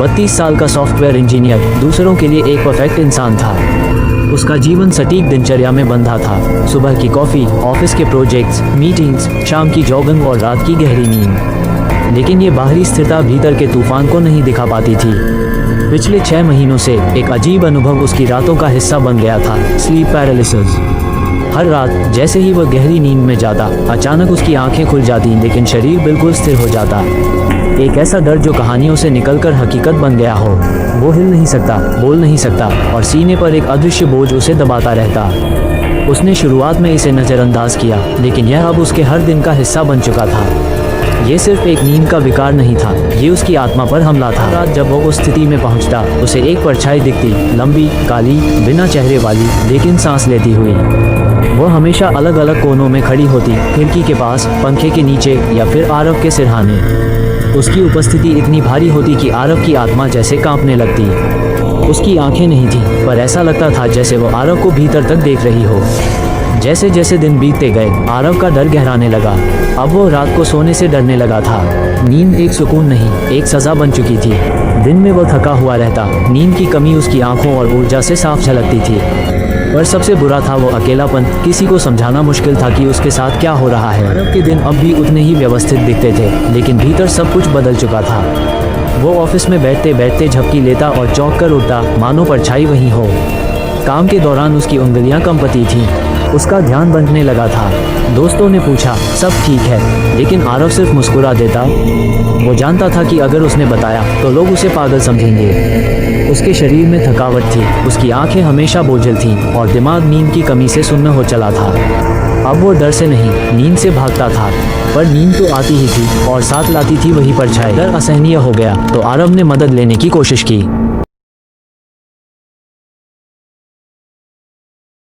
32 साल का software engineer दूसरों के लिए एक परफेक्ट इंसान था। उसका जीवन सटीक दिनचर्या में बंधा था। सुबह की कॉफ़ी, ऑफिस के प्रोजेक्ट्स, मीटिंग्स, शाम की जॉगिंग और रात की गहरी नींद। लेकिन ये बाहरी स्थिरता भीतर के तूफान को नहीं दिखा पाती थी। पिछले 6 महीनों से एक अजीब अनुभव उसकी रातों का हिस्सा बन गया था, स्लीप पैरालिसिस। हर रात जैसे ही वह गहरी नींद में जाता, अचानक उसकी आंखें खुल जाती लेकिन शरीर बिल्कुल स्थिर हो जाता। एक ऐसा दर्द जो कहानियों से निकलकर हकीकत बन गया हो। वो हिल नहीं सकता, बोल नहीं सकता और सीने पर एक अदृश्य बोझ उसे दबाता रहता। उसने शुरुआत में इसे नज़रअंदाज किया, लेकिन यह अब उसके हर दिन का हिस्सा बन चुका था। ये सिर्फ एक नींद का विकार नहीं था, ये उसकी आत्मा पर हमला था। रात जब वो उस स्थिति में पहुंचता, उसे एक परछाई दिखती, लंबी, काली, बिना चेहरे वाली, लेकिन सांस लेती हुई। वो हमेशा अलग अलग कोनों में खड़ी होती, खिड़की के पास, पंखे के नीचे या फिर आरव के सिरहाने। उसकी उपस्थिति इतनी भारी होती कि आरव की आत्मा जैसे कांपने लगती। उसकी आंखें नहीं थीं, पर ऐसा लगता था जैसे वो आरव को भीतर तक देख रही हो। जैसे जैसे दिन बीतते गए, आरव का डर गहराने लगा। अब वो रात को सोने से डरने लगा था। नींद एक सुकून नहीं, एक सज़ा बन चुकी थी। दिन में वो थका हुआ रहता, नींद की कमी उसकी आंखों और ऊर्जा से साफ झलकती थी। पर सबसे बुरा था वो अकेलापन। किसी को समझाना मुश्किल था कि उसके साथ क्या हो रहा है। आरव के दिन अब भी उतने ही व्यवस्थित दिखते थे, लेकिन भीतर सब कुछ बदल चुका था। वो ऑफिस में बैठते बैठते झपकी लेता और चौंक कर उठता, मानो परछाई वहीं हो। काम के दौरान उसकी उंगलियां कंपती थीं। उसका ध्यान बंटने लगा था। दोस्तों ने पूछा, सब ठीक है, लेकिन आरव सिर्फ मुस्कुरा देता। वो जानता था कि अगर उसने बताया तो लोग उसे पागल समझेंगे। उसके शरीर में थकावट थी, उसकी आंखें हमेशा बोझिल थीं और दिमाग नींद की कमी से सुन्न हो चला था। अब वो डर से नहीं, नींद से भागता था। पर नींद तो आती ही थी और साथ लाती थी वही परछाई। डर असहनीय हो गया तो आरव ने मदद लेने की कोशिश की।